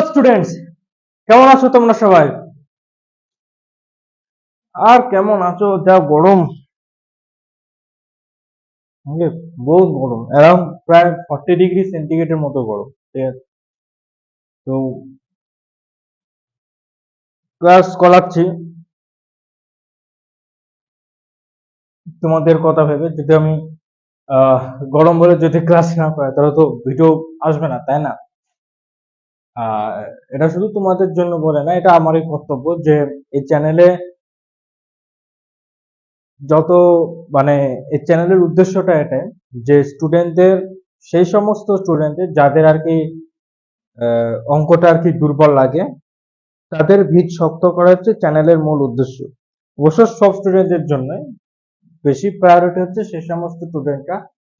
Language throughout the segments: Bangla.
স্টুডেন্টস, কেমন আছো তোমরা সবাই? আর কেমন আছো? যা গরম, বুঝলে? বহুত গরম, অ্যারাউন্ড প্রায় 40 ডিগ্রি সেন্টিগ্রেডের মতো গরম। ঠিক আছে, তো ক্লাস করাচ্ছি তোমাদের কথা ভেবে। যদি আমি আহ গরম বলে যদি ক্লাস না করাই তাহলে তো ভিডিও আসবে না, তাই না? আহ এটা শুধু তোমাদের জন্য বলে না, এটা আমারই কর্তব্য যে এই চ্যানেলে যত মানে এই চ্যানেলের উদ্দেশ্যটা এটাই যে স্টুডেন্টদের, সেই সমস্ত স্টুডেন্টদের যাদের আর কি অঙ্কটা আর কি দুর্বল লাগে, তাদের ভিত শক্ত করা হচ্ছে চ্যানেলের মূল উদ্দেশ্য। অবশ্য সব স্টুডেন্টদের জন্য বেশি প্রায়োরিটি হচ্ছে সেই সমস্ত স্টুডেন্টরা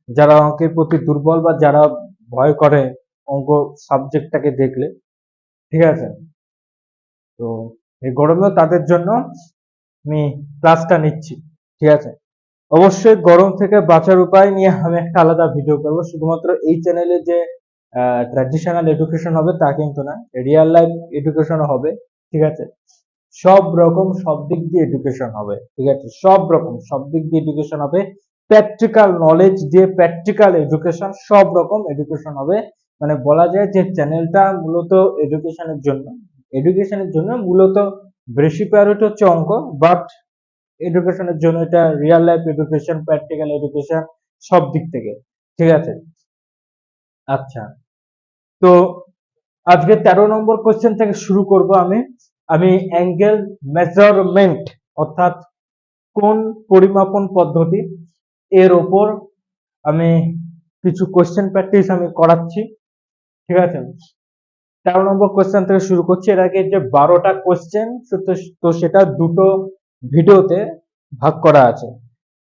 যারা অঙ্কের প্রতি দুর্বল বা যারা ভয় করে অঙ্ক সাবজেক্টটাকে দেখলে। ঠিক আছে, তো এই গরমেও তাদের জন্য আমি ক্লাসটা নিচ্ছি। ঠিক আছে, অবশ্যই গরম থেকে বাঁচার উপায় নিয়ে আমি একটা আলাদা ভিডিও করবো। শুধুমাত্র এই চ্যানেলে যে ট্র্যাডিশনাল এডুকেশন হবে তা কিন্তু না, রিয়েল লাইফ এডুকেশন হবে। ঠিক আছে, সব রকম সব দিক দিয়ে এডুকেশন হবে। ঠিক আছে, সব রকম সব দিক দিয়ে এডুকেশন হবে, প্র্যাকটিক্যাল নলেজ দিয়ে প্র্যাকটিক্যাল এডুকেশন, সব রকম এডুকেশন হবে। মানে বলা যায় যে চ্যানেলটা মূলত এডুকেশনের জন্য মূলত বেশি প্রায়োরিটি হচ্ছে অঙ্ক, বাট এডুকেশনের জন্য এটা real life education, practical education, সব দিক থেকে। ঠিক আছে, আচ্ছা, তো আজকে 13 নম্বর কোশ্চেন থেকে শুরু করব। আমি অ্যাঙ্গেল মেজারমেন্ট অর্থাৎ কোন পরিমাপন পদ্ধতি, এর ওপর আমি কিছু কোশ্চেন প্র্যাকটিস আমি করাচ্ছি। ঠিক আছে, 13 নম্বর কোশ্চেন থেকে শুরু করছি। এর আগে যে 12টা কোশ্চেন, তো সেটা দুটো ভিডিওতে ভাগ করা আছে।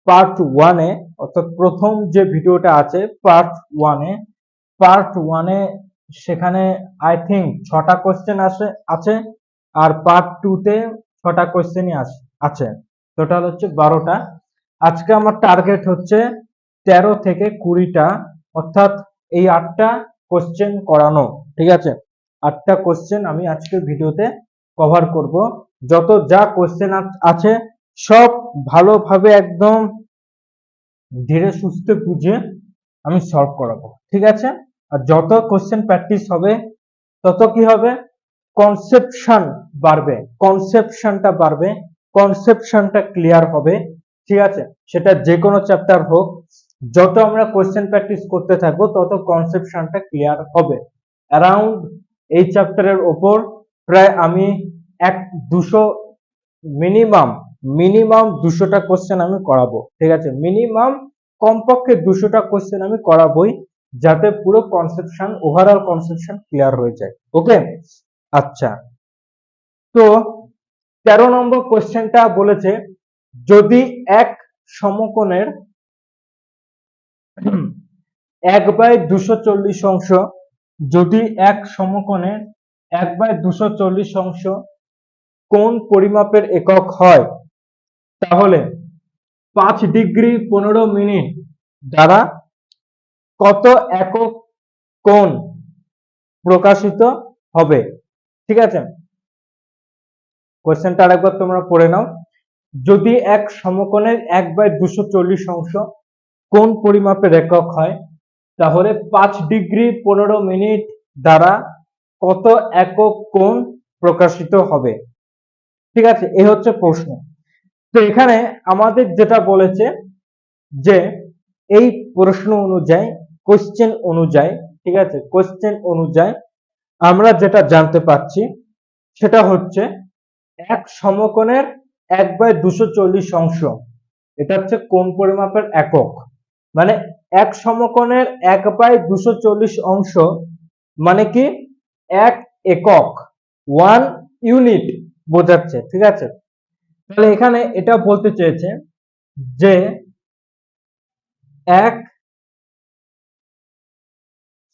পার্ট ওয়ানে, অর্থাৎ প্রথম যে ভিডিওটা আছে পার্ট ওয়ানে সেখানে আই থিঙ্ক 6টা কোশ্চেন আছে, আর পার্ট টুতে 6টা কোশ্চেনই আছে, টোটাল হচ্ছে 12টা। আজকে আমার টার্গেট হচ্ছে 13 থেকে 20টা, অর্থাৎ এই 8টা কোশ্চেন করানো। ঠিক আছে, 8টা কোশ্চেন আমি আজকের ভিডিওতে কভার করব। যত যা কোশ্চেন আছে সব ভালোভাবে একদম ধীরে সুস্থে বুঝে আমি সলভ করাবো। ঠিক আছে, আর যত কোশ্চেন প্র্যাকটিস হবে তত কি হবে, কনসেপশন বাড়বে, কনসেপশনটা ক্লিয়ার হবে। ঠিক আছে, সেটা যে কোনো চ্যাপ্টার হোক, যত আমরা কোশ্চেন প্র্যাকটিস করতে থাকবো তত কনসেপশনটা ক্লিয়ার হবে। অ্যারাউন্ড এই চ্যাপ্টারের ওপর প্রায় আমি 200, মিনিমাম মিনিমাম 200টা কোশ্চেন আমি করাবো। ঠিক আছে, মিনিমাম কমপক্ষে 200টা কোশ্চেন আমি করাবোই, যাতে পুরো কনসেপশন, ওভারঅল কনসেপশন ক্লিয়ার হয়ে যায়। ওকে, আচ্ছা, তো 13 নম্বর কোশ্চেনটা বলেছে, যদি এক সমকোণের 1/240 অংশ, যদি এক সমকোণের 1/240 অংশ কোণ পরিমাপের একক হয়, তাহলে 5 ডিগ্রি 15 মিনিট দ্বারা কত একক কোণ প্রকাশিত হবে? ঠিক আছে, কোশ্চেনটা আরেকবার তোমরা পড়ে নাও। যদি এক সমকোণের 1/240 অংশ কোণ পরিমাপের একক হয়, তাহলে 5 ডিগ্রি 15 মিনিট দ্বারা কত একক কোণ প্রকাশিত হবে? ঠিক আছে, এই হচ্ছে প্রশ্ন। তো এখানে আমাদের যেটা বলেছে যে এই প্রশ্ন অনুযায়ী, কোশ্চেন অনুযায়ী, ঠিক আছে, কোশ্চেন অনুযায়ী আমরা যেটা জানতে পারছি সেটা হচ্ছে এক সমকোণের 1/240 অংশ, এটা হচ্ছে কোণ পরিমাপের একক। মানে এক সমকোণের 1/240 অংশ মানে কি, 1 একক, 1 ইউনিট বোঝাচ্ছে। ঠিক আছে, তাহলে এখানে এটা বলতে চেয়েছে যে এক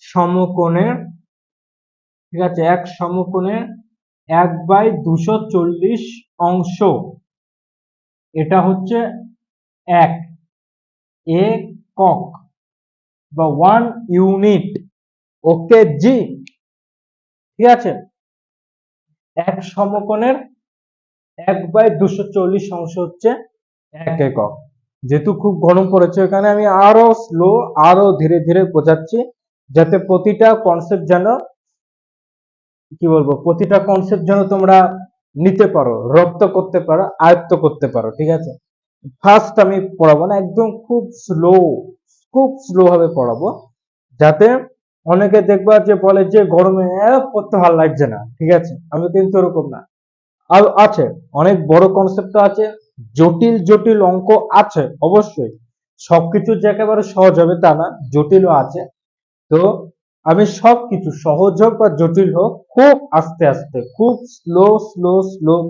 সমকোণের, ঠিক আছে, এক সমকোণের 1/240 অংশ, এটা হচ্ছে 1 একক বা 1 ইউনিট। ওকে জি, ঠিক আছে, এক সমকোণের 1/240 অংশ হচ্ছে 1 একক। যেহেতু খুব গরম পড়েছে এখানে আমি আরো স্লো, আরো ধীরে ধীরে বোঝাচ্ছি, যাতে প্রতিটা কনসেপ্ট যেন কি বলবো, প্রতিটা কনসেপ্ট যেন তোমরা নিতে পারো, রপ্ত করতে পারো, আয়ত্ত করতে পারো। ঠিক আছে, ফার্স্ট আমি পড়াবো না, একদম খুব স্লো ভাবে পড়াবো, যাতে অনেকে দেখবা যে বলে যে গরমে পড়তে ভালো লাগছে না। ঠিক আছে, আমি কিন্তু এরকম না। আর আছে অনেক বড় কনসেপ্ট আছে, জটিল জটিল অঙ্ক আছে অবশ্যই, সবকিছু যে একেবারে সহজ হবে তা না, জটিলও আছে। তো আমি সবকিছু সহজ হোক বা জটিল হোক খুব আস্তে আস্তে, খুব স্লো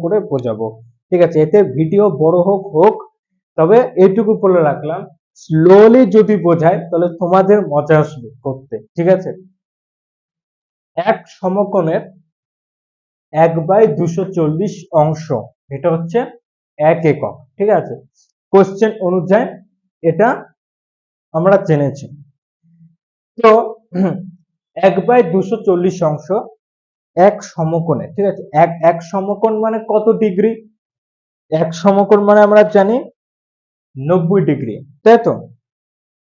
করে বোঝাবো। ঠিক আছে, এতে ভিডিও বড় হোক, তবে এইটুকু বলে রাখলাম, স্লোলি যদি বোঝায় তাহলে তোমাদের মজা আসবে করতে। ঠিক আছে, এক সমকোণের 1/240 অংশ, এটা হচ্ছে 1 একক। ঠিক আছে, কোশ্চেন অনুযায়ী এটা আমরা জেনেছি। তো 1/240 অংশ এক সমকোণে। ঠিক আছে, এক সমকোণ মানে কত ডিগ্রি? এক সমকোণ মানে আমরা জানি 90 ডিগ্রি, তাই তো?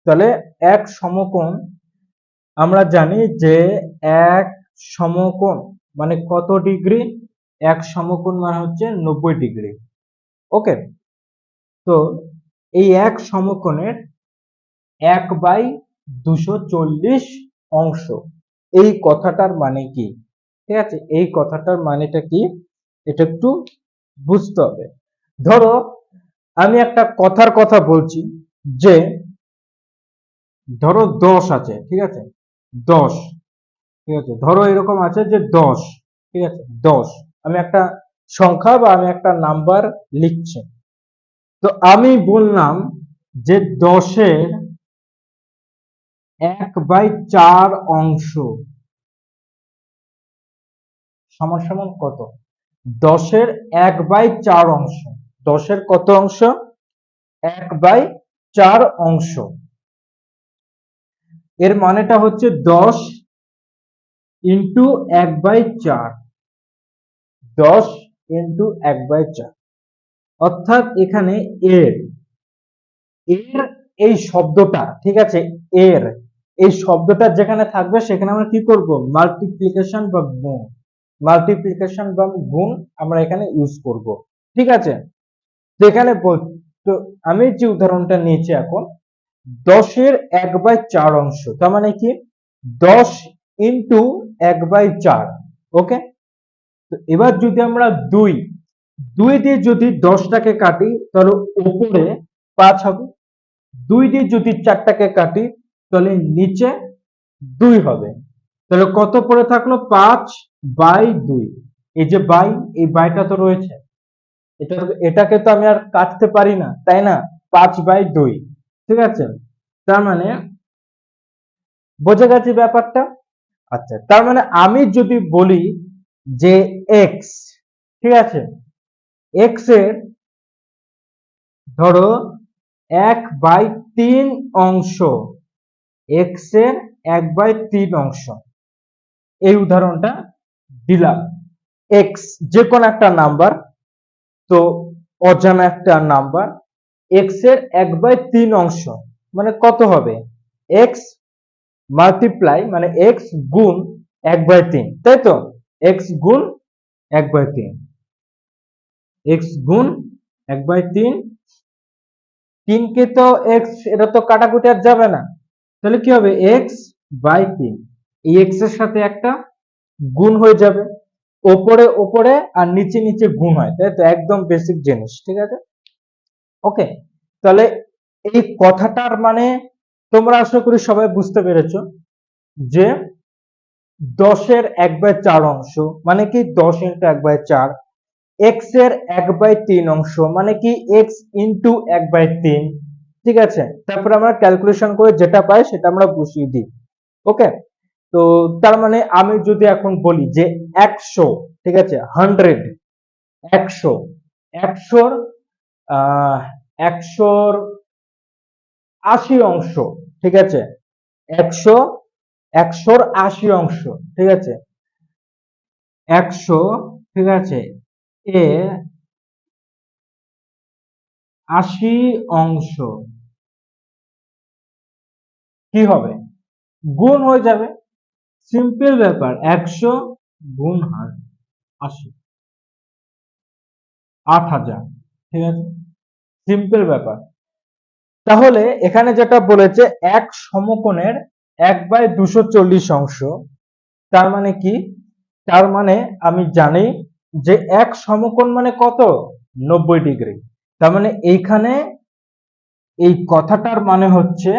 তাহলে এক সমকোণ আমরা জানি যে এক সমকোণ মানে কত ডিগ্রি? এক সমকোণ মানে হচ্ছে 90 ডিগ্রি। ওকে, তো এই এক সমকোণের 1/240 অংশ, এই কথাটার মানে কি? ঠিক আছে, এই কথাটার মানেটা কি এটা একটু বুঝতে হবে। ধরো আমি একটা কথার কথা বলছি, যে ধরো 10 আছে। ঠিক আছে, 10, ঠিক আছে, ধরো এরকম আছে যে 10। ঠিক আছে, 10 আমি একটা সংখ্যা বা আমি একটা নাম্বার লিখছি। তো আমি বললাম যে 10-এর 1/4 অংশ সমান সমান কত? 10-এর 1/4 অংশ, 10-এর কত অংশ? 1/4 অংশ। এর মানেটা হচ্ছে 10 ইন্টু 1/4, 10 ইন্টু 1/4, অর্থাৎ এখানে এর এর এই শব্দটা, ঠিক আছে, এর এই শব্দটা যেখানে থাকবে সেখানে আমরা কি করব? মাল্টিপ্লিকেশন বা গুণ, মাল্টিপ্লিকেশন বা গুণ আমরা এখানে ইউজ করব। ঠিক আছে, তো এখানে তো আমি যে উদাহরণটা নিয়েছি এখন, 10-এর 1/4 অংশ, তার মানে কি 10 ইন্টু 1/4। ওকে, তো এবার যদি আমরা দুই দিয়ে যদি 10টাকে কাটি তাহলে উপরে 5 হবে, 2 দিয়ে যদি 4টাকে কাটি তাহলে নিচে 2 হবে। তাহলে কত পড়ে থাকলো? 5/2। এই যে বাই, এই বাইটা তো রয়েছে, এটাকে তো আমি আর কাটতে পারি না, তাই না? 5/2। ঠিক আছে, তার মানে বোঝা গেছে ব্যাপারটা? আচ্ছা, তার মানে আমি যদি বলি যে এক্স, ঠিক আছে, এক্স এর ধরো 1/3 অংশ, এক্স এর 1/3 অংশ, এই উদাহরণটা দিলাম। এক্স যে কোনো একটা নাম্বার, তো অজানা একটা নাম্বার, এক্স এর 1/3 অংশ মানে কত হবে? এক্স মাল্টিপ্লাই মানে এক্স গুণ 1/3, তাই তো? এক্স গুণ 1/3, এক্স গুণ 1/3, 3 কে তো এক্স, এটা তো কাটাকুটি আর যাবে না, তাহলে কি হবে? x/3, এই এক্স এর সাথে একটা গুণ হয়ে যাবে, ওপরে ওপরে আর নিচে নিচে গুণ হয়, তাই তো? একদম বেসিক জিনিস। ঠিক আছে, ওকে, তাহলে এই কথাটার মানে তোমরা আশা করি সবাই বুঝতে পেরেছো, যে 10-এর 1/4 অংশ মানে কি 10 ইন্টু 1/4, এক্স এর 1/3 অংশ মানে কি এক্স ইন্টু 1/3। ঠিক আছে, তারপর আমরা ক্যালকুলেশন করে যেটা পাই সেটা আমরা বসিয়ে দিই। ওকে, তো তার মানে আমি যদি এখন বলি যে 100, ঠিক আছে, 100, 100, 100-র 80 অংশ, ঠিক আছে, 100, 100-র 80 অংশ, ঠিক আছে, 100 ঠিক আছে, এর 80 অংশ কি হবে? গুণ হয়ে যাবে। সিম্পল ব্যাপার, 100 গুণ 80, 8000। ঠিক আছে, সিম্পল ব্যাপার। তাহলে এখানে যেটা বলেছে এক সমকোণের 1/240 অংশ, তার মানে কি? তার মানে আমি জানি যে এক সমকোণ মানে কত? 90 ডিগ্রি। তার মানে এইখানে এই কথাটার মানে হচ্ছে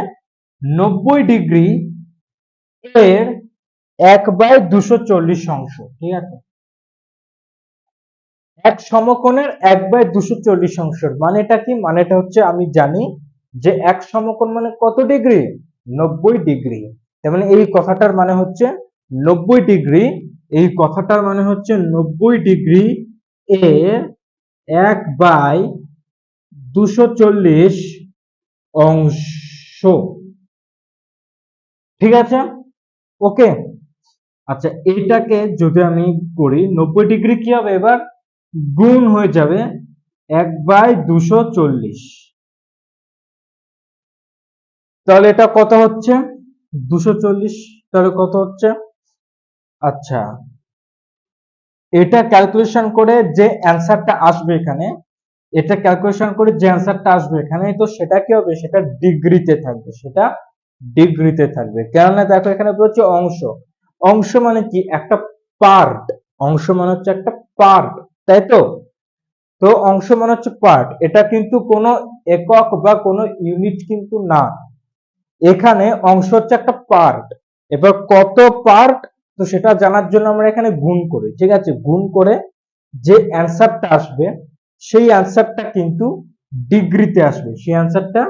90 ডিগ্রি এর 1/240 অংশ। ঠিক আছে, এক সমকোণের 1/240 অংশের মানেটা কি? মানেটা হচ্ছে আমি জানি যে এক সমকোণ মানে কত ডিগ্রি? 90 ডিগ্রি। তার মানে এই কথাটার মানে হচ্ছে 90 ডিগ্রি। এই কথাটার মানে হচ্ছে 90 ডিগ্রি এর 1/240 অংশ। ঠিক আছে, ওকে। আচ্ছা, এইটাকে যদি আমি করি 90 ডিগ্রি কি হবে? এবার গুণ হয়ে যাবে 1/240। তাহলে এটা কত হচ্ছে? 240। তাহলে কত হচ্ছে? আচ্ছা, এটা ক্যালকুলেশন করে যে অ্যান্সারটা আসবে এখানে, এটা ক্যালকুলেশন করে যে অ্যান্সারটা আসবে এখানে, তো সেটা কি হবে? সেটা ডিগ্রিতে থাকবে, সেটা ডিগ্রিতে থাকবে। কেননা দেখো এখানে বলছে অংশ। অংশ মানে কি? একটা পার্ট। অংশ মানে হচ্ছে একটা পার্ট, তাই তো? তো অংশ মানে হচ্ছে পার্ট, এটা কিন্তু কোনো একক বা কোনো ইউনিট কিন্তু না। এখানে অংশ হচ্ছে একটা পার্ট। এবার কত পার্ট, তো সেটা জানার জন্য আমরা এখানে গুণ করি। ঠিক আছে, গুণ করে যে অ্যান্সারটা আসবে সেই অ্যান্সারটা কিন্তু ডিগ্রিতে আসবে, সেই অ্যান্সারটা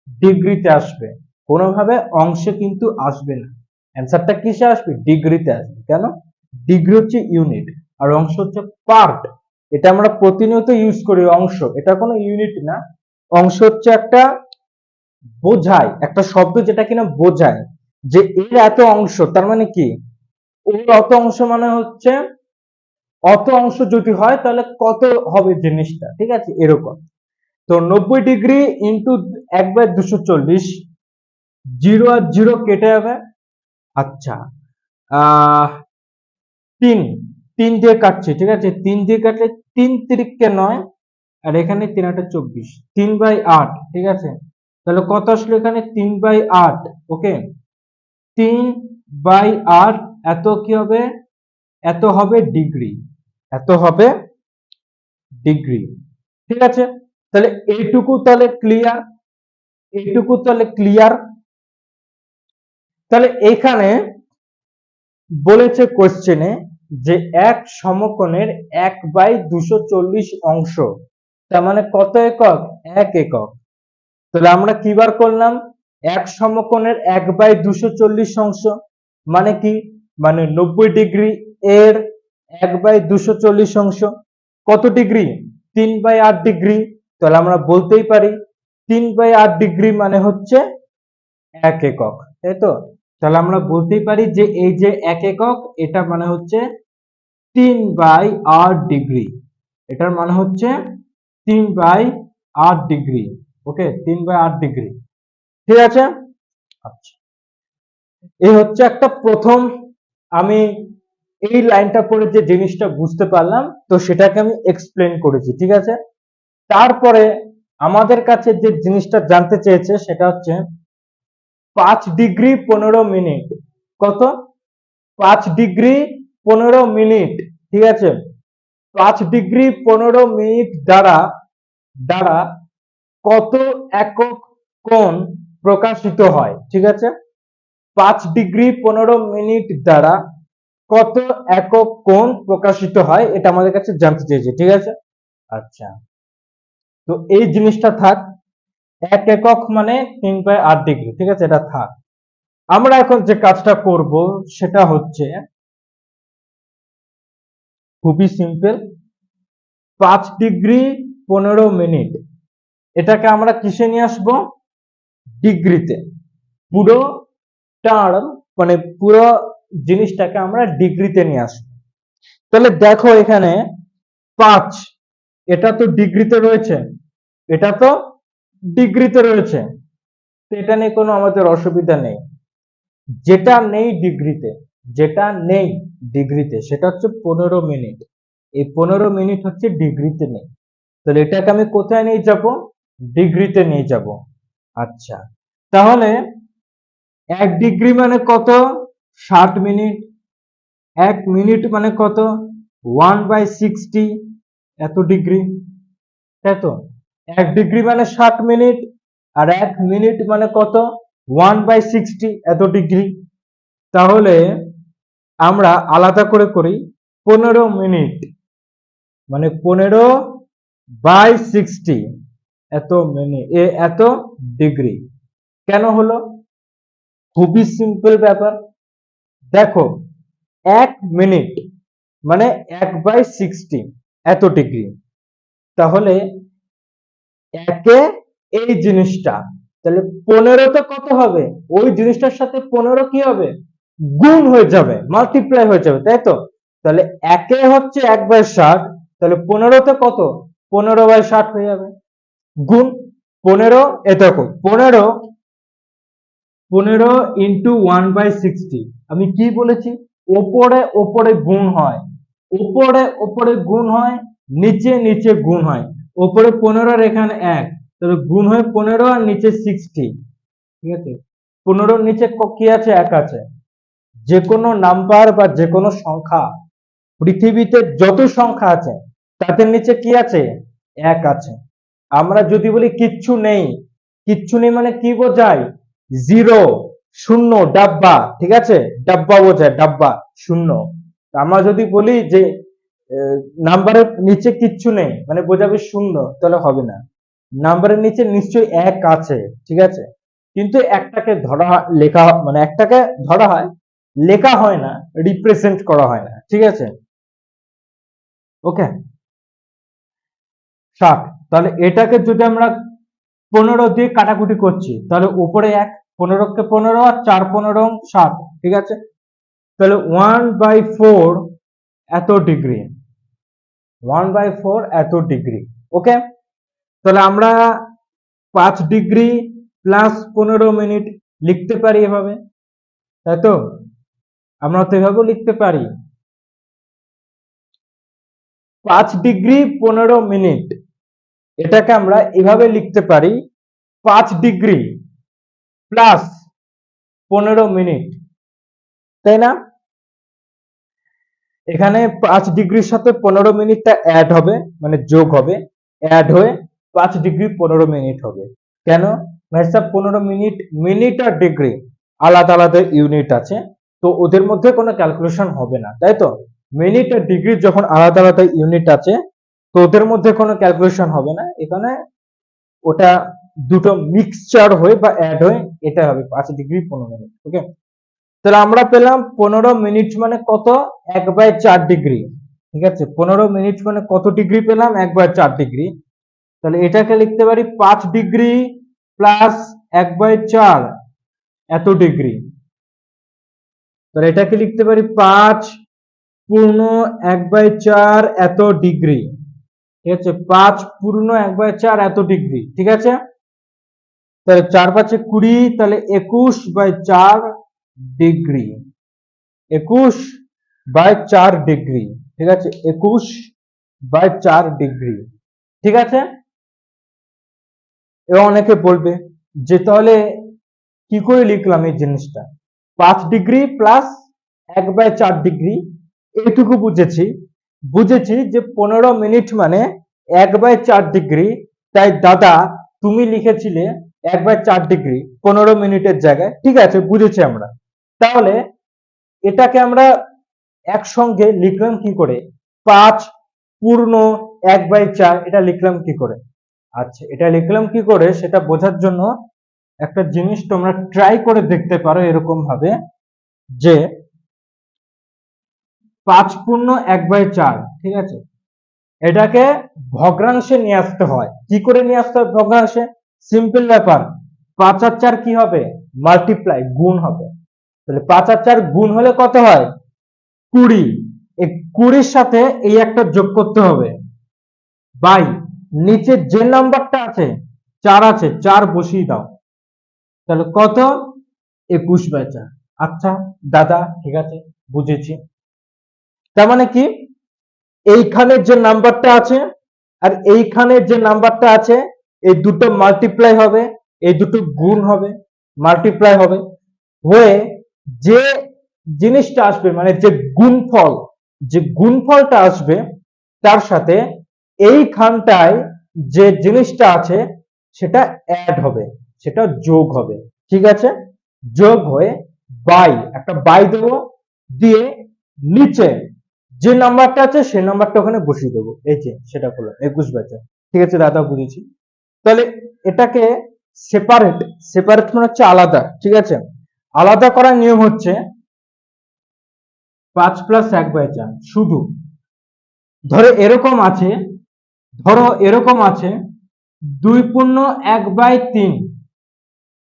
ডিগ্রিতে আসবে, কোনোভাবে অংশে কিন্তু আসবে না। অ্যান্সারটা কিসে আসবে? ডিগ্রিতে আসবে। কেন? ডিগ্রি হচ্ছে ইউনিট আর অংশ হচ্ছে পার্ট। এটা আমরা প্রতিনিয়ত ইউজ করি অংশ, এটা কোনো ইউনিট না। অংশ হচ্ছে একটা বোঝায়, একটা শব্দ যেটা কিনা বোঝায় যে এর এত অংশ, তার মানে কি? ওর অত অংশ মানে হচ্ছে অত অংশ যদি হয় তাহলে কত হবে জিনিসটা। ঠিক আছে, এরকম। তো 90 ডিগ্রি ইন্টু 1/240, জিরো আর জিরো কেটে যাবে। আচ্ছা, আহ তিন, তিন দিয়ে কাটছি। ঠিক আছে, তিন দিয়ে কাটলে 3 3 9, আর এখানে 3 8 24, 3/8। ঠিক আছে, তাহলে কত আসলো এখানে? 3/8। ওকে, 3/8 এত কি হবে? এত হবে ডিগ্রি, এত হবে ডিগ্রি। ঠিক আছে, তাহলে এইটুকু তাহলে ক্লিয়ার, এইটুকু তাহলে ক্লিয়ার। তাহলে এখানে বলেছে কোশ্চেনে যে এক সমকোণের 1/240 অংশ, তার মানে কত একক? 1 একক। তাহলে আমরা কি বার করলাম? এক সমকোণের 1/240 অংশ মানে কি? মানে 90 ডিগ্রি এর 1/240 অংশ কত ডিগ্রি? 3/8 ডিগ্রি। তাহলে আমরা বলতেই পারি 3/8 ডিগ্রি মানে হচ্ছে 1 একক, তাই তো? তাহলে আমরা বলতেই পারি যে এই যে 1 একক, এটা মানে হচ্ছে 3/8 ডিগ্রি। এটার মানে হচ্ছে 3/8 ডিগ্রি। ওকে, 3/8 ডিগ্রি। ঠিক আছে, আচ্ছা, এই হচ্ছে একটা প্রথম, আমি এই লাইনটা পড়ে যে জিনিসটা বুঝতে পারলাম, তো সেটাকে আমি এক্সপ্লেন করেছি। ঠিক আছে, তারপরে আমাদের কাছে যে জিনিসটা জানতে চেয়েছে সেটা হচ্ছে 5 ডিগ্রি 15 মিনিট। কত? 5 ডিগ্রি 15 মিনিট। ঠিক আছে, 5 ডিগ্রি 15 মিনিট দ্বারা দ্বারা কত একক কোণ প্রকাশিত হয়? ঠিক আছে, 5 ডিগ্রি 15 মিনিট দ্বারা কত একক কোণ প্রকাশিত হয়, এটা আমাদের কাছে জানতে চেয়েছে। ঠিক আছে, আচ্ছা, তো এই জিনিসটা থাক। 1 একক মানে 3/8 ডিগ্রি। ঠিক আছে, এটা থাক। আমরা এখন যে কাজটা করব সেটা হচ্ছে খুবই সিম্পল। 5 ডিগ্রি 15 মিনিট, এটাকে আমরা কিসে নিয়ে আসবো? ডিগ্রিতে। পুরো টার্ম মানে পুরো জিনিসটাকে আমরা ডিগ্রিতে নিয়ে আসবো। তাহলে দেখো এখানে 5 এটা তো ডিগ্রিতে রয়েছে, এটা তো ডিগ্রিতে রয়েছে, তো এটা নিয়ে কোনো আমাদের অসুবিধা নেই। যেটা নেই ডিগ্রিতে, যেটা নেই ডিগ্রিতে সেটা হচ্ছে 15 মিনিট। এই 15 মিনিট হচ্ছে ডিগ্রিতে নেই, তাহলে এটাকে আমি কোথায় নিয়ে যাব? ডিগ্রিতে নিয়ে যাব। আচ্ছা, তাহলে 1 ডিগ্রি মানে কত? 60 মিনিট। 1 মিনিট মানে কত? 1/60, এত ডিগ্রি, তাই তো? 1 ডিগ্রি মানে 60 মিনিট, আর 1 মিনিট মানে কত? 1/60, এত ডিগ্রি। তাহলে আমরা আলাদা করে করি, 15 মিনিট মানে 15/60, এত মিনিট, এত ডিগ্রি। কেন হলো? খুবই সিম্পল ব্যাপার। দেখো, 1 মিনিট মানে 1/60, এত ডিগ্রি। তাহলে একে এই জিনিসটা, তাহলে 15তে কত হবে? ওই জিনিসটার সাথে 15 কি হবে? গুণ হয়ে যাবে, মাল্টিপ্লাই হয়ে যাবে, তাই তো? তাহলে একে হচ্ছে 1/60, তাহলে 15তে কত? 15/60 হয়ে যাবে, গুণ 15। এ দেখো, 15 ইন্টু 1/60, আমি কি বলেছি? ওপরে ওপরে গুণ হয়, উপরে উপরে গুণ হয়, নিচে নিচে গুণ হয়। ওপরে 15 আর এখানে 1, তাহলে গুণ হয় 15 আর নিচে 60, ঠিক আছে? 15 নিচে কি আছে? 1 আছে। যে কোনো নাম্বার বা যে কোনো সংখ্যা, পৃথিবীতে যত সংখ্যা আছে তাদের নিচে কি আছে? 1 আছে। আমরা যদি বলি কিচ্ছু নেই, কিচ্ছু নেই মানে কি বোঝায়? জিরো, শূন্য, ডাব্বা, ঠিক আছে? ডাব্বা বোঝায়, ডাব্বা, শূন্য। আমরা যদি বলি যে নাম্বারের নিচে কিচ্ছু নেই মানে বোঝাবে শূন্য, তাহলে হবে না। নাম্বারের নিচে নিশ্চয়ই 1 আছে, ঠিক আছে? কিন্তু একটাকে ধরা লেখা মানে একটাকে ধরা হয়, লেখা হয় না, রিপ্রেজেন্ট করা হয় না, ঠিক আছে? ওকে, 60। তাহলে এটাকে যদি আমরা 15 দিয়ে কাটাকুটি করছি, তাহলে উপরে 1, 15কে 15 আর 4 15 60, ঠিক আছে? তাহলে 1/4 এত ডিগ্রি, 1/4 এত ডিগ্রি। ওকে, তাহলে আমরা 5 ডিগ্রি প্লাস 15 মিনিট লিখতে পারি এভাবে, তাই তো? আমরা তো এভাবেও লিখতে পারি, 5 ডিগ্রি 15 মিনিট, এটাকে আমরা এভাবে লিখতে পারি, 5 ডিগ্রি প্লাস 15 মিনিট, তাই না? এখানে 5 ডিগ্রির সাথে 15 মিনিটটা অ্যাড হবে, মানে যোগ হবে, অ্যাড হয়ে 5 ডিগ্রি 15 মিনিট হবে। কেন? ভাইসাব 15 মিনিট, মিনিট আর ডিগ্রি আলাদা আলাদা ইউনিট আছে, তো ওদের মধ্যে কোনো ক্যালকুলেশন হবে না, তাই তো? মিনিট আর ডিগ্রি যখন আলাদা আলাদা ইউনিট আছে, তো ওদের মধ্যে কোনো ক্যালকুলেশন হবে না। এখানে ওটা দুটো মিক্সচার হয়ে বা অ্যাড হয়ে এটা হবে 5 ডিগ্রি 15 মিনিট। ওকে, তাহলে আমরা পেলাম 15 মিনিট মানে কত? 1/4 ডিগ্রি, ঠিক আছে? 15 মিনিট মানে কত ডিগ্রি পেলাম? 1/4 ডিগ্রি। তাহলে এটাকে লিখতে পারি 5 ডিগ্রি প্লাস 1/4, এত ডিগ্রি। তাহলে এটাকে লিখতে পারি 5 পূর্ণ 1/4 এত ডিগ্রি, ঠিক আছে? 5 পূর্ণ 1/4 এত ডিগ্রি, ঠিক আছে? তাহলে 4 5 20, তাহলে 21/4 ডিগ্রি, 21/4 ডিগ্রি, ঠিক আছে? 21/4 ডিগ্রি, ঠিক আছে? এবার অনেকে বলবে যে তাহলে কি করে লিখলাম এই জিনিসটা? 5 ডিগ্রি প্লাস 1/4 ডিগ্রি, এইটুকু বুঝেছি, বুঝেছি যে 15 মিনিট মানে 1/4 ডিগ্রি। তাই দাদা তুমি লিখেছিলে 1/4 ডিগ্রি 15 মিনিটের জায়গায়, ঠিক আছে, বুঝেছি আমরা। তাহলে এটাকে আমরা একসঙ্গে লিখলাম কি করে? 5 পূর্ণ 1/4, এটা লিখলাম কি করে? আচ্ছা, এটা লিখলাম কি করে সেটা বোঝার জন্য একটা জিনিস তোমরা ট্রাই করে দেখতে পারো এরকম ভাবে, যে 5 পূর্ণ 1/4, ঠিক আছে, এটাকে ভগ্নাংশে নিয়ে আসতে হয়। কি করে নিয়ে আসতে হয় ভগ্নাংশে? সিম্পল ব্যাপার, 5 আর 4 কি হবে? মাল্টিপ্লাই, গুণ হবে। তাহলে 5 আর 4 গুণ হলে কত হয়? 20। এই 20-র সাথে এই একটা যোগ করতে হবে, বাই নিচে যে নাম্বারটা আছে 4 আছে 4 বসিয়ে দাও, তাহলে কত? 21/4। আচ্ছা দাদা ঠিক আছে, বুঝেছি। তার মানে কি, এইখানে যে নাম্বারটা আছে আর এইখানে যে নাম্বারটা আছে, এই দুটো মাল্টিপ্লাই হবে, এই দুটো গুণ হবে, মাল্টিপ্লাই হবে, হয়ে যে জিনিসটা আসবে মানে যে গুণফলটা আসবে তার সাথে এইখানটায় যে জিনিসটা আছে সেটা অ্যাড হবে, সেটা যোগ হবে। ঠিক আছে, যোগ হয়ে বাই, একটা বাই দেবো, দিয়ে নিচে যে নাম্বারটা আছে সেই নাম্বারটা ওখানে বসিয়ে দেবো, এই যে সেটা করলাম 21/4। ঠিক আছে দাদা, বুঝেছি। তাহলে এটাকে সেপারেট, সেপারেট মানে হচ্ছে আলাদা। ঠিক আছে, আলাদা করার নিয়ম হচ্ছে 5 + 1/4। শুধু ধরো এরকম আছে 2/1/3,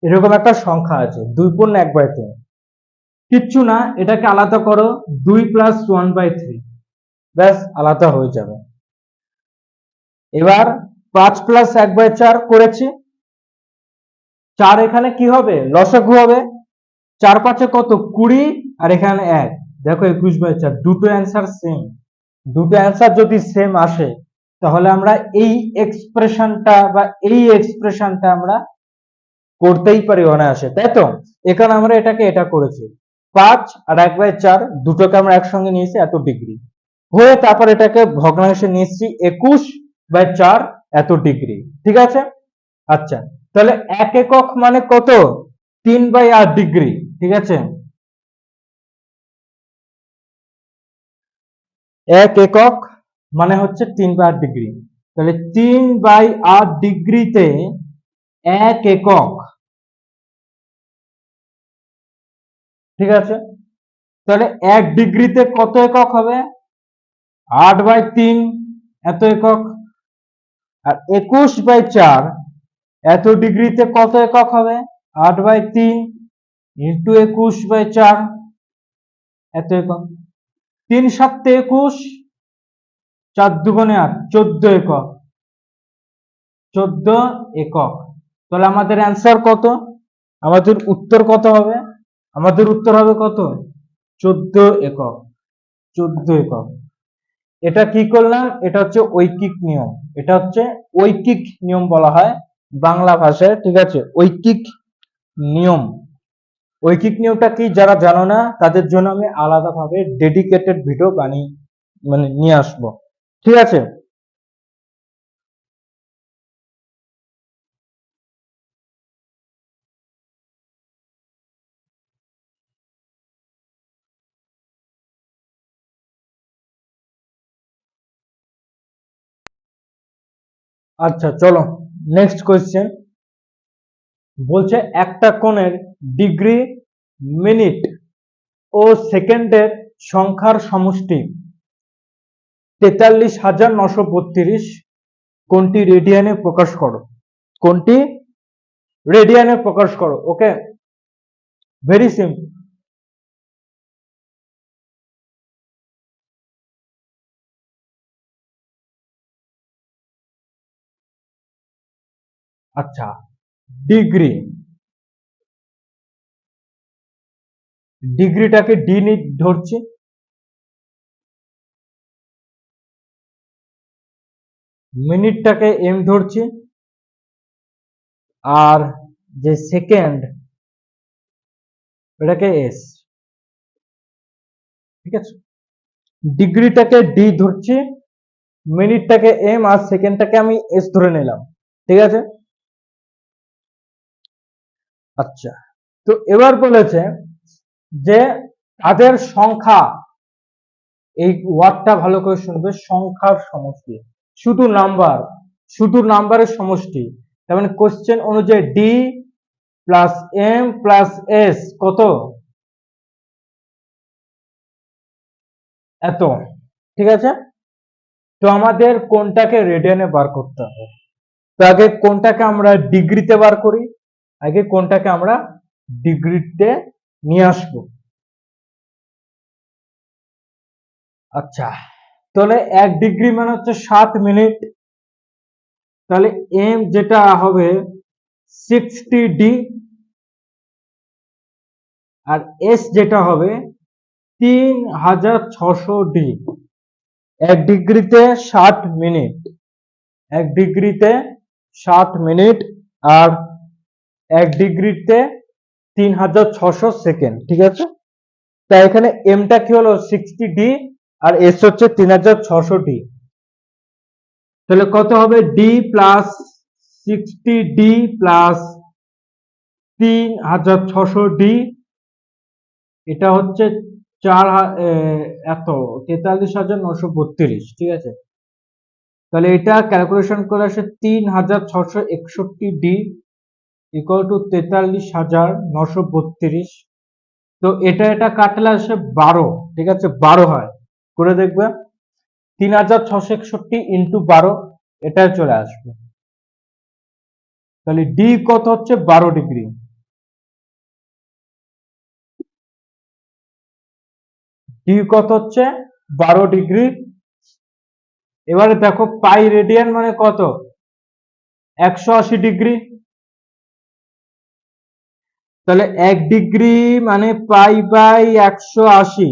এরকম একটা সংখ্যা আছে 2/1/3, কিচ্ছু না, এটাকে আলাদা করো 2 + 1/3, ব্যাস আলাদা হয়ে যাবে। এবার 5 + 1/4 করেছি, 4 এখানে কি হবে? লসাগু হবে। 4 5 কত? 20, আর এখানে 1, দেখো 21/4। দুটো অ্যান্সার সেম, দুটো অ্যান্সার যদি সেম আসে তাহলে আমরা এই এক্সপ্রেশনটা বা এই এক্সপ্রেশনটা আমরা করতেই পারি অনায়াসে, তাই তো? এখানে আমরা এটাকে এটা করেছি, 5 আর 1/4 দুটোকে আমরা একসঙ্গে নিয়েছি এত ডিগ্রি, হয়ে তারপর এটাকে ভগ্নাংশে নিয়েছি 21/4 এত ডিগ্রি। ঠিক আছে, আচ্ছা তাহলে 1 একক মানে কত? 3/8 ডিগ্রি। ঠিক আছে, 1 একক মানে হচ্ছে 3/8 ডিগ্রি। তাহলে 3/8 ডিগ্রিতে 1 একক। ঠিক আছে, তাহলে 1 ডিগ্রিতে কত একক হবে? 8/3 এত একক। আর 21/4 এত ডিগ্রিতে কত একক হবে? 8/3 ইন্টু 21/4 এত একক। 3 7 21, 4 2 8, 14 একক। 14 একক। তাহলে আমাদের অ্যান্সার কত? আমাদের উত্তর কত হবে? আমাদের উত্তর হবে কত? 14 একক। 14 একক। এটা কি করলাম? এটা হচ্ছে ঐকিক নিয়ম। এটা হচ্ছে ঐকিক নিয়ম বলা হয় বাংলা ভাষায়। ঠিক আছে, ঐকিক নিয়ম। ঐকিক নিয়মটা কি যারা জানো না তাদের জন্য আমি আলাদাভাবে ডেডিকেটেড ভিডিও বানিয়ে নিয়ে আসবো। ঠিক আছে, আচ্ছা চলো নেক্সট কোয়েশ্চেন। বলছে একটা কোণের ডিগ্রি, মিনিট ও সেকেন্ডের সংখ্যার সমষ্টি 43,932, কোনটি রেডিয়ানে প্রকাশ করো। কোনটি রেডিয়ানে প্রকাশ করো। ওকে, ভেরি সিম্পল। আচ্ছা, ডিগ্রি, ডিগ্রিটাকে ডি ধরছি, মিনিটটাকে এম ধরছি, আর যে সেকেন্ড এটাকে এস। ঠিক আছে, ডিগ্রিটাকে ডি ধরছি, মিনিটটাকে এম, আর সেকেন্ডটাকে আমি এস ধরে নিলাম। ঠিক আছে, আচ্ছা তো এবার বলেছে যে তাদের সংখ্যা, এই ওয়ার্ডটা ভালো করে শুনবে, সংখ্যার সমষ্টি, শুধু নাম্বার, শুধু নাম্বারের সমষ্টি। তার মানে কোশ্চেন অনুযায়ী D plus M plus S কত? এত। ঠিক আছে, তো আমাদের কোনটাকে রেডিয়ানে বার করতে হবে? তো আগে কোনটাকে আমরা ডিগ্রিতে বার করি, আগে কোনটাকে আমরা ডিগ্রিতে নিয়ে আসবো। আচ্ছা, তাহলে 1 ডিগ্রি মানে হচ্ছে 7 মিনিট। তাহলে এম যেটা হবে 60 ডি, আর এস যেটা হবে 3600 ডি। 1 ডিগ্রিতে 60 মিনিট, 1 ডিগ্রিতে 60 মিনিট, আর 1 ডিগ্রিতে 3600 সেকেন্ড, ঠিক আছে। তাই এখানে এমটা কি হলো 60 ডি, আর এস হচ্ছে 3600 ডি। তাহলে কত হবে D plus 60 D plus 3600 D, এটা হচ্ছে এত 43,932, ঠিক আছে। তাহলে এটা ক্যালকুলেশন করে আসে 3661 ডি ইকুয়াল টু 43,932। তো এটা কাটলে আসে 12, ঠিক আছে, 12 হয়, করে দেখবে 3661 ইন্টু 12, এটাই চলে আসবে। তাহলে ডি কত হচ্ছে 12 ডিগ্রি। ডি কত হচ্ছে 12 ডিগ্রি। এবারে দেখো পাই রেডিয়ান মানে কত, 180 ডিগ্রি। তাহলে 1 ডিগ্রি মানে পাই বাই 180,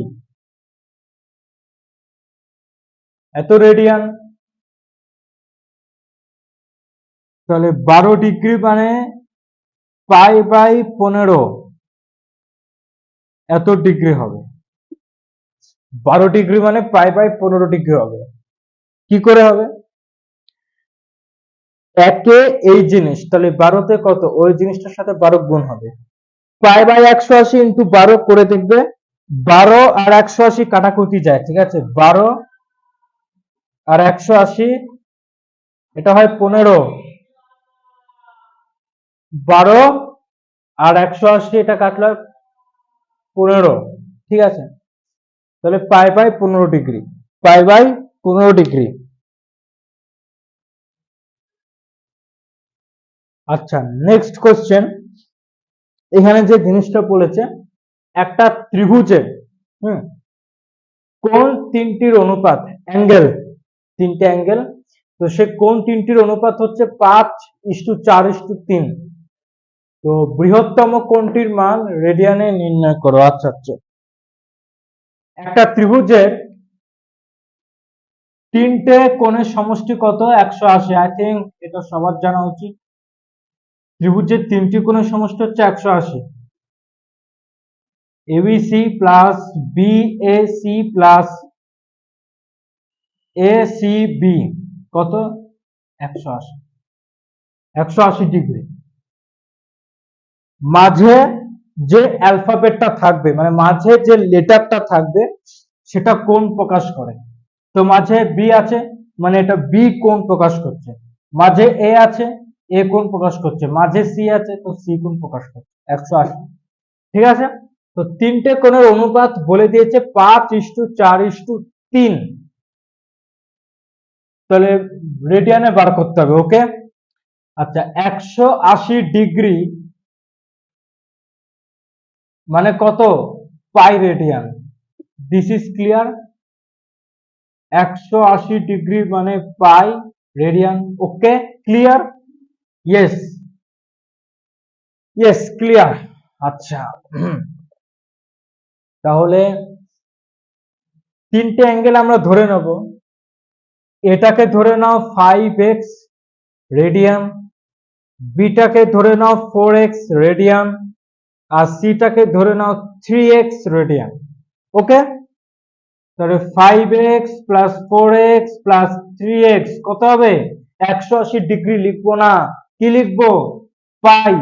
এত রেডিয়ান। তাহলে 12 ডিগ্রি মানে পাই বাই 15, এত ডিগ্রি হবে। 12 ডিগ্রি মানে পাই বাই 15 ডিগ্রি হবে। কি করে হবে, একে এই জিনিস, তাহলে 12তে কত, ওই জিনিসটার সাথে 12 গুণ হবে। পাই বাই 180 ইন্টু 12 করে দেখবে, 12 আর 180 কাটাকুটি যায়, ঠিক আছে, 12 আর 180, এটা হয় 15, 12 আর 180 এটা কাটলে 15, ঠিক আছে। তাহলে pi by 15 degree, pi by 15 degree. আচ্ছা, নেক্সট কোশ্চেন। এখানে যে জিনিসটা বলেছে, একটা ত্রিভুজের কোন তিনটির অনুপাত, অ্যাঙ্গেল, তিনটে অ্যাঙ্গেল, তো সে কোন তিনটির অনুপাত হচ্ছে 5:4:3। তো বৃহত্তম কোণটির মান রেডিয়ানে নির্ণয় করো। আচ্ছা আচ্ছা, একটা ত্রিভুজের তিনটে কোণের সমষ্টি কত, 180। আই থিঙ্ক এটা সবার জানা উচিত। ত্রিভুজের তিনটি কোণের সমষ্টি হচ্ছে 180। ABC plus BAC plus ACB কত, 180, 180 ডিগ্রি। মাঝে যে অ্যালফাবেটটা থাকবে, মানে মাঝে যে লেটারটা থাকবে, সেটা কোণ প্রকাশ করে। তো মাঝে বি আছে, মানে এটা বি কোণ প্রকাশ করছে। মাঝে এ আছে, এ কোণ প্রকাশ করছে। মাঝে সি আছে, তো সি কোণ প্রকাশ করছে। 180, ঠিক আছে। তো তিনটে কোণের অনুপাত বলে দিয়েছে 5:4:3। তাহলে রেডিয়ানে বার করতে হবে, ওকে। আচ্ছা, 180 ডিগ্রি মানে কত, পাই radian. This is clear. 180 degree মানে পাই রেডিয়ান, ওকে, ক্লিয়ার। Yes, yes, clear. আচ্ছা, তাহলে তিনটে অ্যাঙ্গেল আমরা ধরে নেব। এটাকে ধরে নাও 5x রেডিয়ান, বিটাকে ধরে নাও 4x রেডিয়ান, আর সিটাকে ধরে নাও 3x রেডিয়ান, ওকে। তাহলে 5x plus 4x plus 3x কত হবে, 180 ডিগ্রি লিখবো না, কি লিখবো, পাই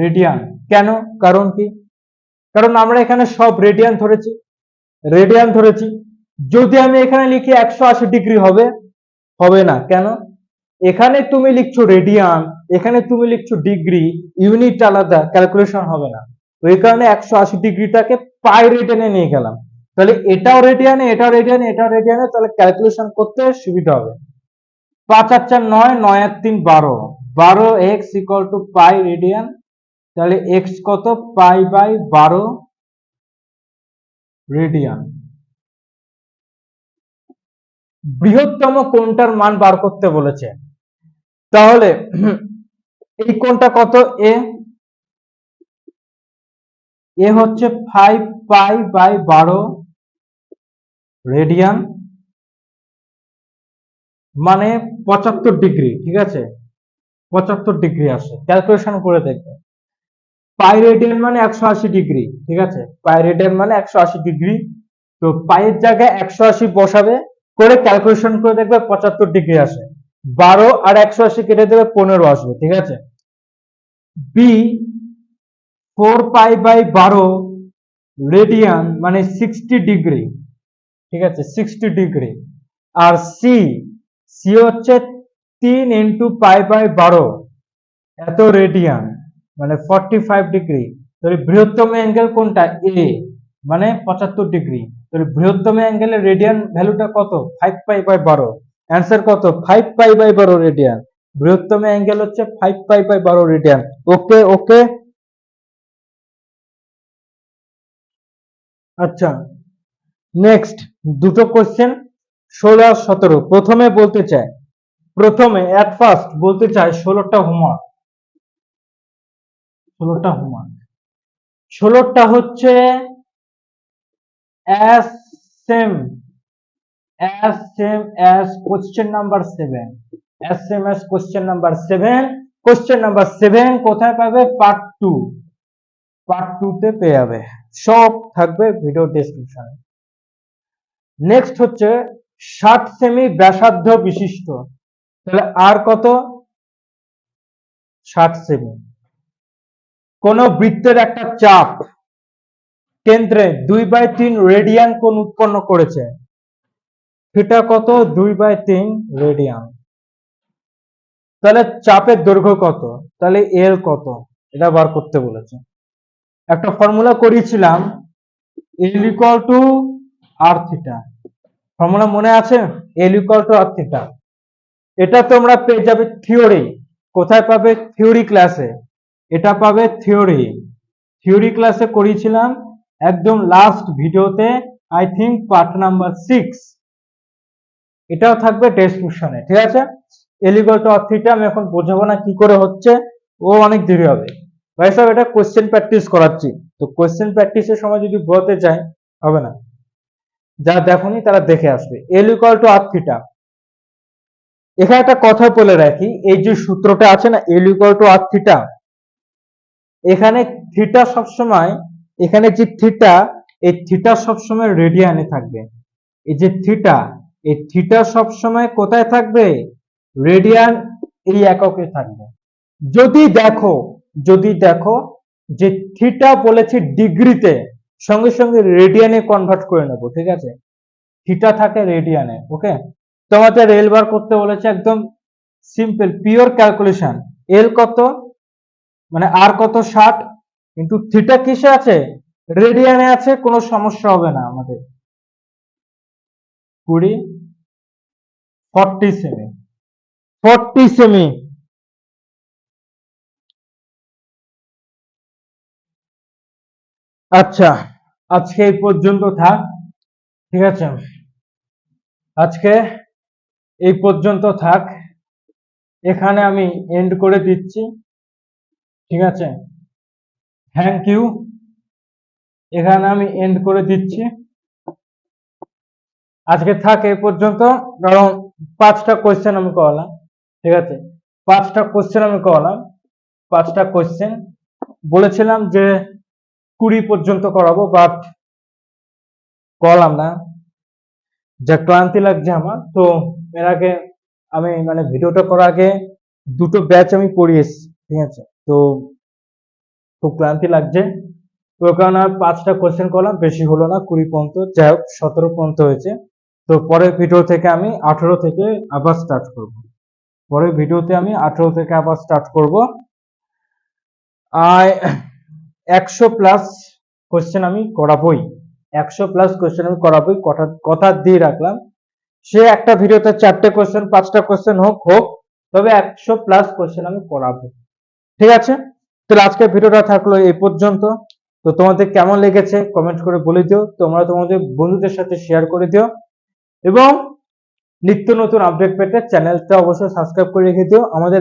রেডিয়ান। কেন, কারণ কি, কারণ আমরা এখানে সব রেডিয়ান ধরেছি, রেডিয়ান ধরেছি। যদি আমি এখানে লিখি 180 ডিগ্রি হবে, হবে না, কেন, এখানে তুমি লিখছো রেডিয়ান, এখানে তুমি লিখছো ডিগ্রি, ইউনিট আলাদা, ক্যালকুলেশন হবে না। তো এই কারণে 180 ডিগ্রিটাকে পাই রেডিয়ানে নিয়ে গেলাম। তাহলে এটাও রেডিয়ানে, এটাও রেডিয়ানে, এটাও রেডিয়ানে, তাহলে ক্যালকুলেশন করতে সুবিধা হবে। 5 আর 4 9, 9 আর 3 12, 12x equal to pi radian. তাহলে এক্স কত, পাই বাই 12 রেডিয়ান। বৃহত্তম কোণটার মান বার করতে বলেছে। তাহলে এই কোণটা কত? এ হচ্ছে 5 পাই বাই 12 রেডিয়ান, মানে 75 ডিগ্রি। ঠিক আছে, 75 ডিগ্রি আসে, ক্যালকুলেশন করে দেখবে। পাই রেডিয়ান মানে 180 ডিগ্রি। ঠিক আছে, পাই রেডিয়ান মানে 180 ডিগ্রি। তো পাইয়ের জায়গায় 180 বসাবে, করে ক্যালকুলেশন করে দেখবে 75 ডিগ্রি আসে। 12 আর 180 কেটে দেবে, 15 আসবে। ঠিক আছে, বি 4 পাই বাই 12 রেডিয়ান মানে 60 ডিগ্রি। ঠিক আছে, 60 ডিগ্রি। আর সি, সি হচ্ছে 3 ইন্টু পাই বাই 12 এত রেডিয়ান, মানে 45 ডিগ্রি। তাহলে বৃহত্তম অ্যাঙ্গেল কোনটা? এ, মানে 75 ডিগ্রি। তাহলে বৃহত্তম অ্যাঙ্গেলের রেডিয়ান ভ্যালুটা কত? 5 পাই বাই 12। অ্যান্সার কত? 5 পাই বাই 12 রেডিয়ান। বৃহত্তম অ্যাঙ্গেল হচ্ছে 5 পাই বাই 12 রেডিয়ান। ওকে ওকে। আচ্ছা, নেক্সট দুটো কোশ্চেন 16 আর 17। প্রথমে বলতে চাই, প্রথমে এট ফার্স্ট বলতে চাই 16টা হোমওয়ার্ক। 16টা হোমওয়ার্ক, 16টা হচ্ছে as same as question number 7, as same as question number 7। question number 7 কোথায় পাবে? পার্ট 2, পার্ট 2 তে পেয়ে যাবে, সব থাকবে ভিডিও ডেসক্রিপশনে। নেক্সট হচ্ছে 60 সেমি ব্যাসার্ধ বিশিষ্ট, তাহলে আর কত? 60 সেমি। কোন বৃত্তের একটা চাপ কেন্দ্রে 2/3 রেডিয়ান কোণ উৎপন্ন করেছে, থিটা কত? 2/3 রেডিয়ান। তাহলে চাপের দৈর্ঘ্য কত? তাহলে এল কত? এটা বার করতে বলেছে। একটা ফর্মুলা করিয়েছিলাম, L equal to R theta. Formula মনে আছে? L equal to R theta. এটা তোমরা পেয়ে যাবে থিওরি। কোথায় পাবে? থিওরি ক্লাসে। এটা পাবে থিওরি, থিওরি ক্লাসে করিয়েছিলাম একদম লাস্ট ভিডিওতে, আই থিঙ্ক পার্ট নাম্বার 6। এটাও থাকবে ডেসক্রিপশনে। ঠিক আছে, L equal to R theta আমি এখন বোঝাবো না কি করে হচ্ছে, ও অনেক দেরি হবে। ভাই সাহেব এটা কোশ্চেন প্র্যাকটিস করাচ্ছি, তো কোশ্চেন প্র্যাকটিসের সময় যদি বলতে যাই হবে না, যারা দেখোনি তারা দেখে আসবে। এল ইকুয়াল টু আর থিটা। এখানে একটা কথা বলে রাখি, এই যে সূত্রটা আছে না, এল ইকুয়াল টু আর থিটা, এখানে থিটা সবসময়, এখানে যে থিটা, এই থিটা সবসময় রেডিয়ানে থাকবে। এই যে থিটা, এই থিটা সবসময় কোথায় থাকবে? রেডিয়ান এই এককে থাকবে। যদি দেখো, যদি দেখো যে থিটা বলেছি ডিগ্রিতে, সঙ্গে সঙ্গে রেডিয়ানে কনভার্ট করে নেব। ঠিক আছে, থিটা থাকে রেডিয়ানে। ওকে, তোমাদের এল বার করতে বলেছে, একদম সিম্পল পিওর ক্যালকুলেশন। এল কত? মানে আর কত? 60, কিন্তু থিটা কিসে আছে? রেডিয়ানে আছে, কোনো সমস্যা হবে না আমাদের। 20, 40 সেমি, 40 সেমি। আচ্ছা, আজকে এই পর্যন্ত থাক। ঠিক আছে, আজকে এই পর্যন্ত থাক, এখানে আমি এন্ড করে দিচ্ছি। ঠিক আছে, থ্যাংক ইউ, এখানে আমি এন্ড করে দিচ্ছি। আজকে থাক এই পর্যন্ত, কারণ 5টা কোয়েশ্চেন আমি করালাম। ঠিক আছে, 5টা কোয়েশ্চেন আমি করালাম। 5টা কোয়েশ্চেন বলেছিলাম যে 20 পর্যন্ত করাবো, বাট করলাম না, যা ক্লান্তি লাগছে আমার। তো এর আগে আমি মানে ভিডিওটা করার আগে দুটো ব্যাচ আমি পড়িয়েছি। ঠিক আছে, তো খুব ক্লান্তি লাগছে, তো ওই কারণে 5টা কোয়েশ্চেন করলাম, বেশি হলো না, 20 পর্যন্ত, যাই হোক 17 পর্যন্ত হয়েছে। তো পরের ভিডিও থেকে আমি 18 থেকে আবার স্টার্ট করব। পরের ভিডিওতে আমি 18 থেকে আবার স্টার্ট করব। আর 100 প্লাস কোয়েশ্চেন আমি করাবোই, 100 প্লাস কোয়েশ্চেন আমি করাবোই, কথা দিয়ে রাখলাম। সে একটা ভিডিওতে 4টে কোয়েশ্চেন 5টা কোয়েশ্চেন হোক হোক, তবে 100 প্লাস কোয়েশ্চেন আমি করাবো। ঠিক আছে, তাহলে আজকের ভিডিওটা থাকলো এই পর্যন্ত। তো তোমাদের কেমন লেগেছে কমেন্ট করে বলে দিও, তোমরা তোমাদের বন্ধুদের সাথে শেয়ার করে দিও, এবং নিত্য নতুন আপডেট পেতে চ্যানেলটা অবশ্যই সাবস্ক্রাইব করে রেখে দিও। আমাদের